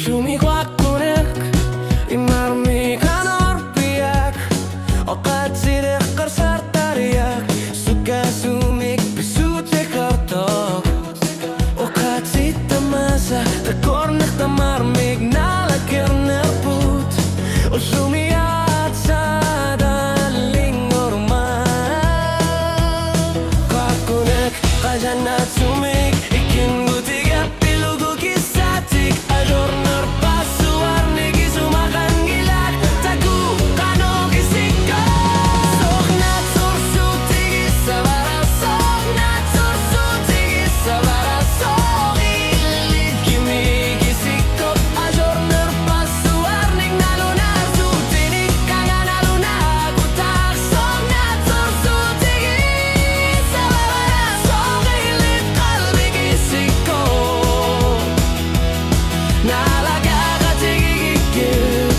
Shumikuakunek Imarmi kanor piak Okat sidek kersartariak Suka sumik pisute kartok Okat sita masa Tekornek tamarmig nalakir nerput O sumiat sa daling orman Kakunek kajanat sumik Ikin gutiga pilugu kisatik Ajor nerpasu warni gisumakan gilak Tagu kano kisika Sooq Naatsorsuutigissavara Sooq Naatsorsuutigissavara Sooq ilit kimi kisiko Ajor nerpasu warni naluna Sutinik kanga naluna kutak Sooq Naatsorsuutigissavara Sooq ilit qalbi kisiko Nalaga katigigigil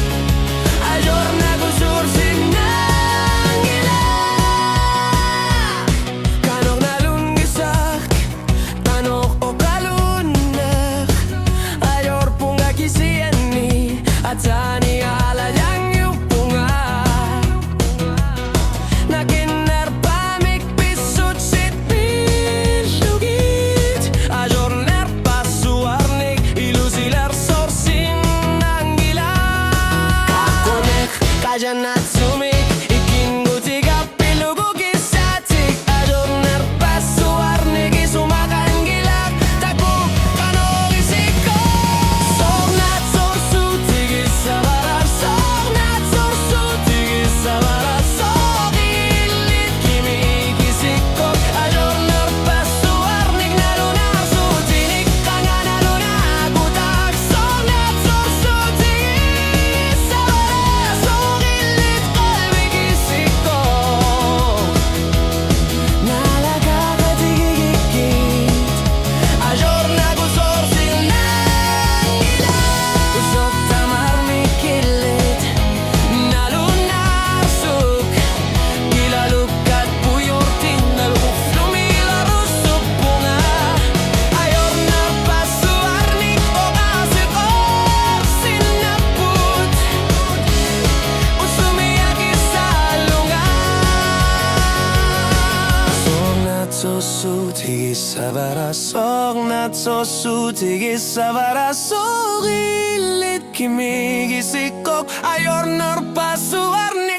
Ajor nagusur sinangila Kanok nalunggisak Tanok o kalunak Ajor punga kisiyani Atani alayang yupunga Nakinar pamik pisut sit pilugit Ajor nerpasu warnik ilusilar sorsin nanggila Kakonek kajanat sumik Ikin gutiga pilugu kisatik Ajor nerpasu warnik isumakan gilak Tagu kano kisiko Sooq Naatsorsuutigissavara Sooq Naatsorsuutigissavara Sooq ilit kimi kisiko Ajor nerpasu warnik naluna Sutinik kanga naluna kutak Sooq Naatsorsuutigissavara Sooq ilit qalbi kisiko Nalaga katigigigit Ajor nagusor sinangila Usok tamarmi kilit Nalunar Sooq Kilalukat puyurtin Nalukuf lumilarusok bunga Ayor narpasu warnik O kasik sinaput Usumiyaki sa lunga Sooq Naatsorsuutigissavara Sooq Naatsorsuutigissavara Sooq ilit kimi kisikok Ayor nerpasu warnik